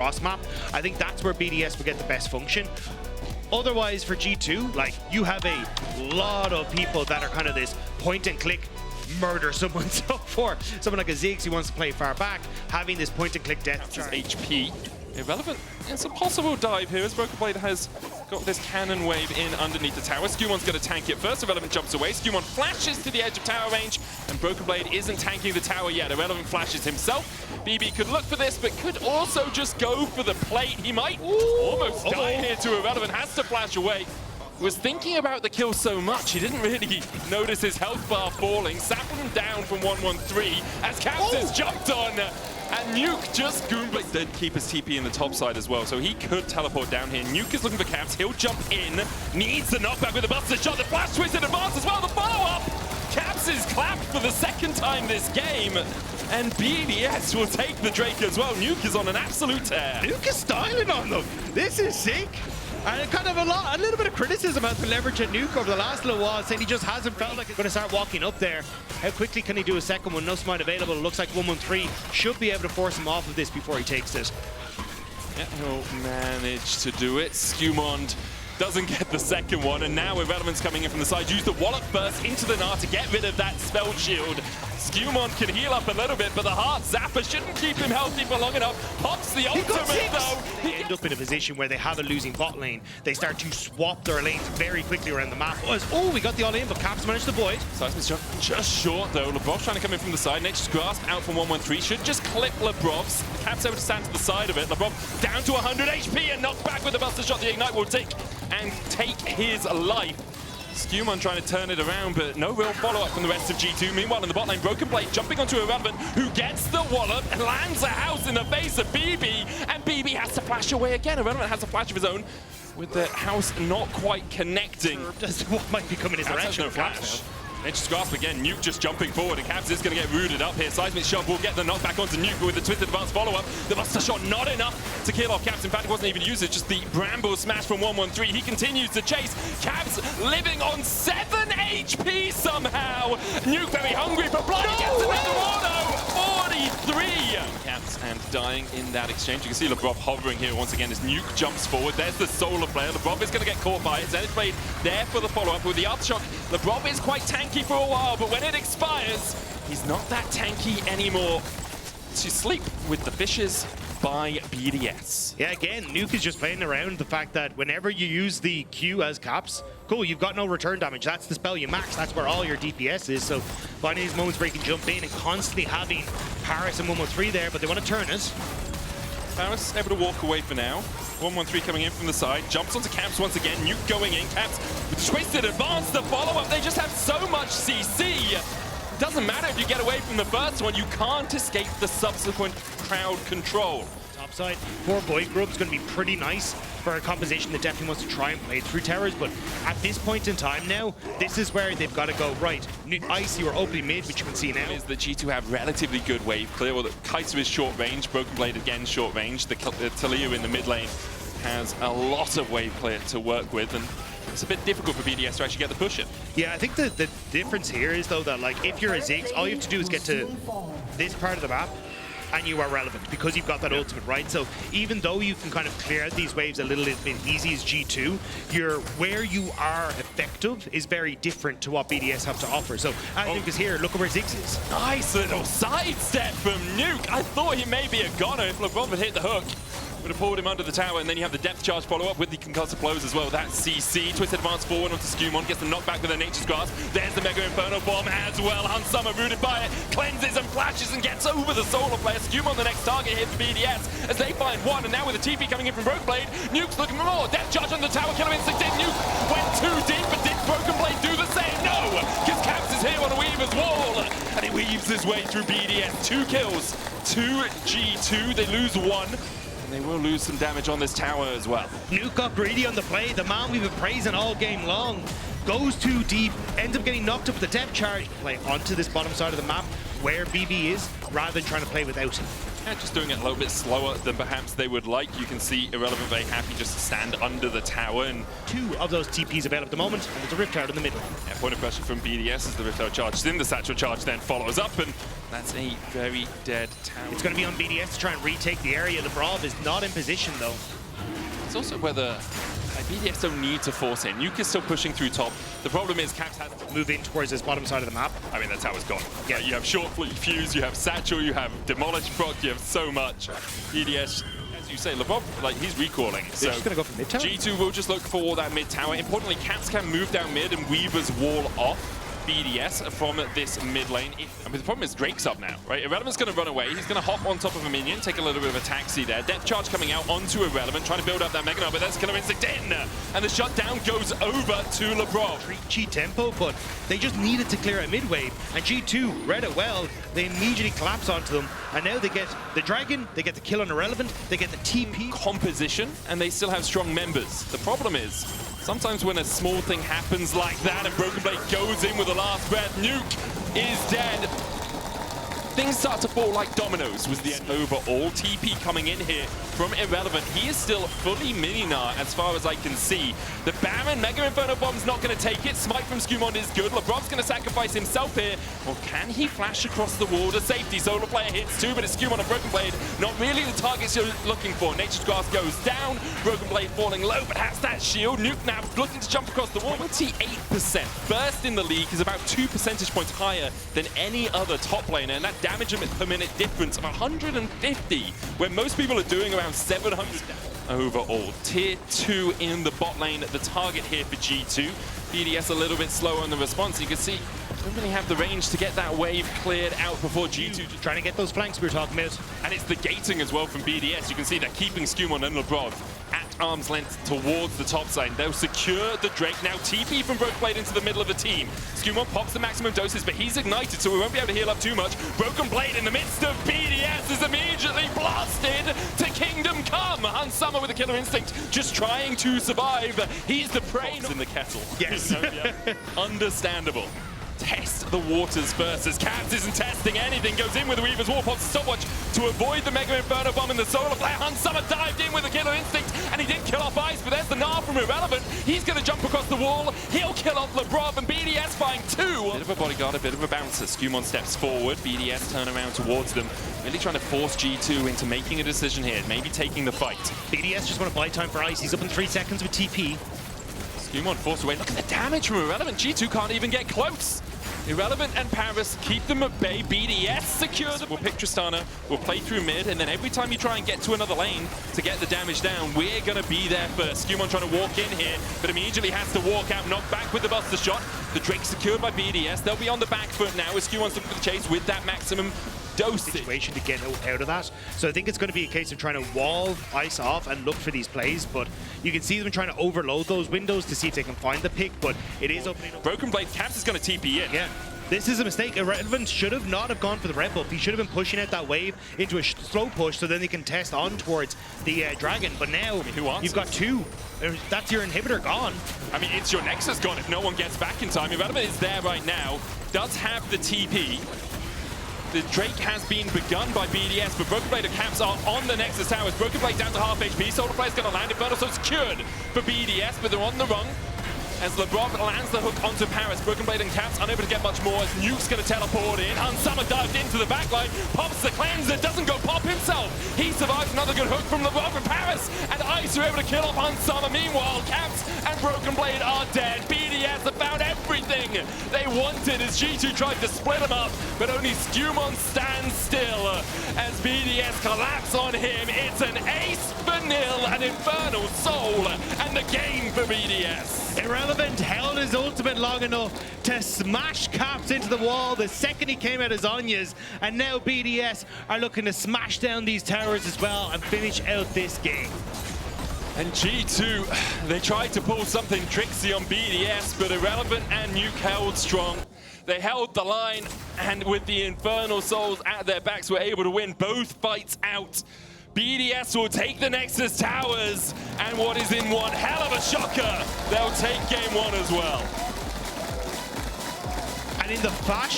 cross map. I think that's where BDS will get the best function. Otherwise, for G2, like, you have a lot of people that are kind of this point and click, murder someone. So for someone like a Ziggs who wants to play far back, having this point and click death His HP irrelevant. It's a possible dive here as Broken Blade has got this cannon wave in underneath the tower. Skew1's going to tank it first. Irrelevant jumps away. Skew1 flashes to the edge of tower range, and Broken Blade isn't tanking the tower yet. Irrelevant flashes himself. BB could look for this, but could also just go for the plate. He might almost die here to Irrelevant. Has to flash away. Was thinking about the kill so much, he didn't really notice his health bar falling. Sapping him down from 113 as Caps has jumped on. And Nuke just Goomba did keep his TP in the top side as well, so he could teleport down here. Nuke is looking for Caps. He'll jump in. Needs the knockback with the buster shot. The flash twist in advance as well. The follow-up. Caps is clapped for the second time this game. And BDS will take the Drake as well. Nuke is on an absolute tear. Nuke is styling on them. This is sick. And kind of a little bit of criticism about the leverage at Nuke over the last little while, saying he just hasn't felt like he's going to start walking up there. How quickly can he do a second one? No smite available. It looks like 113 should be able to force him off of this before he takes it. Yeah, he'll manage to do it. Skew1 doesn't get the second one, and now Irrelevant's coming in from the side. Use the wallop burst into the Gnar to get rid of that spell shield. Skew1 can heal up a little bit, but the Heart Zapper shouldn't keep him healthy for long enough. Pops the ultimate though. They end up in a position where they have a losing bot lane. They start to swap their lanes very quickly around the map. Oh, we got the all-in, but Caps managed to void. Seismic's jump just short though. Lebrov's trying to come in from the side. Nature's Grasp out from 113. Should just clip Lebrov's. Caps able to stand to the side of it. Lebrov down to 100 HP and knocked back with the buster shot. The Ignite will take his life. Skew1 trying to turn it around, but no real follow-up from the rest of G2. Meanwhile, in the bot lane, Broken Blade jumping onto Irrelevant, who gets the wallop and lands a house in the face of BB, and BB has to flash away again. Irrelevant has a flash of his own, with the house not quite connecting. What might be coming his direction? No flash. Nature's Grasp again, Nuke just jumping forward, and Caps is going to get rooted up here. Seismic Shot will get the knockback onto Nuke with the twisted advanced follow-up. The buster shot not enough to kill off Caps. In fact, it wasn't even used, it's just the Bramble smash from 113. He continues to chase. Caps living on 7 HP somehow. Nuke very hungry for blood. He gets another auto. 43. Caps and dying in that exchange. You can see Lebrov hovering here once again as Nuke jumps forward. There's the solar player. Lebrov is going to get caught by it. Zenith Blade there for the follow-up with the aftershock. Lebrov is quite tanky for a while, but when it expires, he's not that tanky anymore. To sleep with the fishes by BDS. Yeah, again, Nuke is just playing around the fact that whenever you use the Q as Caps, cool, you've got no return damage. That's the spell you max. That's where all your DPS is. So finding these moments where you can jump in and constantly having Paris and 113 there, but they want to turn it. Paris able to walk away for now. 113 coming in from the side. Jumps onto Caps once again. Nuke going in. Caps with twisted advance. The follow-up. They just have so much CC. Doesn't matter if you get away from the first one. You can't escape the subsequent crowd control. Top side for Voidgrub is going to be pretty nice for a composition that definitely wants to try and play through towers, but at this point in time now, this is where they've got to go. Right, Icy or opening mid, which you can see now. Is that G2 have relatively good wave clear, or that Kaiser is short range, Broken Blade again short range. The Taliyah in the mid lane has a lot of wave clear to work with, and it's a bit difficult for BDS to actually get the push in. Yeah, I think the difference here is though that, like, if you're a Ziggs, all you have to do is get to this part of the map and you are relevant because you've got that ultimate, right? So even though you can kind of clear out these waves a little bit easy as G2, where you are effective is very different to what BDS have to offer. So as Nuke is here, look at where Ziggs is. Nice little sidestep from Nuke. I thought he may be a goner if LeBron had hit the hook. Would have pulled him under the tower, and then you have the depth charge follow-up with the concussive blows as well. That's CC. Twisted advance forward onto Skew1. Gets the knockback with a Nature's Grasp. There's the Mega Infernal bomb as well. Hunsummer rooted by it. Cleanses and flashes and gets over the solar player. Skew1 the next target here for BDS as they find one. And now with the TP coming in from Broken Blade, Nuke's looking for more. Depth charge on the tower. Killer Instinct in. Nuke went too deep, but did Broken Blade do the same? No! Because Caps is here on a Weaver's wall. And he weaves his way through BDS. 2 kills to G2. They lose 1. They will lose some damage on this tower as well. Nuke got greedy on the play. The man we've been praising all game long goes too deep, ends up getting knocked up with the depth charge. Play onto this bottom side of the map where BB is, rather than trying to play without him. Just doing it a little bit slower than perhaps they would like. You can see Irrelevant very happy just to stand under the tower. And 2 of those TPs available at the moment, and there's a Rift Tower in the middle. yeah, point of pressure from BDS as the Rift Tower charges in. The Satchel Charge then follows up, and that's a very dead tower. It's going to be on BDS to try and retake the area. LeBron is not in position, though. It's also whether BDS don't need to force in. Nuke is still pushing through top. The problem is Caps has to move in towards this bottom side of the map. I mean, that tower's gone. Yeah. You have Short Fuse, you have Satchel, you have Demolish Proc, you have so much. BDS, as you say, LeBron, like, he's recalling. They're So just going to go for mid tower. G2 will just look for that mid tower. Importantly, Caps can move down mid and Weaver's wall off BDS from this mid lane. I mean, the problem is Drake's up now, right? Irrelevant's going to run away. He's going to hop on top of a minion, take a little bit of a taxi there. Depth charge coming out onto Irrelevant, trying to build up that Mega Null, but that's Killer Instinct in. And the shutdown goes over to LeBron. G tempo, but they just needed to clear out mid wave, and G2 read it well. They immediately collapse onto them, and now they get the Dragon, they get the kill on Irrelevant, they get the TP. Composition, and they still have strong members. The problem is, sometimes when a small thing happens like that and Broken Blade goes in with the last breath, Nuke is dead. Things start to fall like dominoes was the end overall. TP coming in here from Irrelevant. He is still fully mini-nar as far as I can see. The Baron Mega Inferno Bomb's not going to take it. Smite from Skumond is good. LeBron's going to sacrifice himself here. Or can he flash across the wall to safety? Solo player hits 2, but it's Skumond and Broken Blade. Not really the targets you're looking for. Nature's Grasp goes down. Broken Blade falling low, but has that shield. Nuke now looking to jump across the wall. 28%. First in the league is about 2 percentage points higher than any other top laner. And that damage per minute difference of 150, where most people are doing around 700 overall. Tier 2 in the bot lane, the target here for G2. BDS a little bit slower on the response. You can see, don't really have the range to get that wave cleared out before G2. Just trying to get those flanks we were talking about. And it's the gating as well from BDS. You can see they're keeping Skumond and LeBron at arm's length towards the top side. They'll secure the Drake. Now TP from Broken Blade into the middle of the team. Skumond pops the maximum doses, but he's ignited, so we won't be able to heal up too much. Broken Blade in the midst of BDS is immediately blasted to Kingdom Come. Unsummer with a Killer Instinct, just trying to survive. He's the prey in the kettle. Yes. Understandable. Test the waters first, as Caps isn't testing anything. Goes in with the Weaver's Wall, pops stopwatch to avoid the Mega Inferno Bomb, and the Solar Flare. Unsummer dived in with a Killer Instinct, and he did kill off Ice, but there's the Gnar from Irrelevant. He's going to jump across the wall. He'll kill off LeBron, and BDS find 2. Bit of a bodyguard, a bit of a bouncer. Skumond steps forward. BDS turn around towards them. Really trying to force G2 into making a decision here, maybe taking the fight. BDS just want to buy time for Ice. He's up in 3 seconds with TP. Skumond forced away. Look at the damage from Irrelevant. G2 can't even get close. Irrelevant and Paris keep them at bay. BDS secure them. We'll pick Tristana, we'll play through mid, and then every time you try and get to another lane to get the damage down, we're going to be there first. Skumond trying to walk in here, but immediately has to walk out, knocked back with the Buster Shot. The Drake secured by BDS. They'll be on the back foot now as Skumond's looking for the chase with that maximum dosage. Situation to get out of that. So I think it's going to be a case of trying to wall Ice off and look for these plays, but you can see them trying to overload those windows to see if they can find the pick, but it is opening up. Broken Blade Caps is going to TP in. Yeah. This is a mistake. Irrelevant should have not have gone for the red buff. He should have been pushing out that wave into a slow push so then they can test on towards the Dragon. But now you've got 2. That's your inhibitor gone. I mean, it's your Nexus gone if no one gets back in time. Irrelevant is there right now. Does have the TP. The Drake has been begun by BDS, but Broken Blade and Caps are on the Nexus towers. Broken Blade down to half HP. Solar Flare's going to land. Infernal so secured for BDS, but they're on the run. As LeBron lands the hook onto Paris, Broken Blade and Caps unable to get much more as Nuke's going to teleport in. Unsummer dived into the backline, pops the cleanser, doesn't go pop himself. He survives another good hook from LeBron and Paris, and Ice are able to kill off Unsummer. Meanwhile, Caps and Broken Blade are dead. BDS have found everything they wanted as G2 tried to split them up, but only Skumond stands still as BDS collapse on him. It's an ace for nil, an Infernal Soul, and the game for BDS. Irrelevant held his ultimate long enough to smash Caps into the wall the second he came out as Anya's, and now BDS are looking to smash down these towers as well and finish out this game. And G2, they tried to pull something tricksy on BDS, but Irrelevant and Nuke held strong. They held the line, and with the Infernal Souls at their backs, were able to win both fights out. BDS will take the Nexus Towers, and what is in one hell of a shocker, they'll take game 1 as well. And in the fashion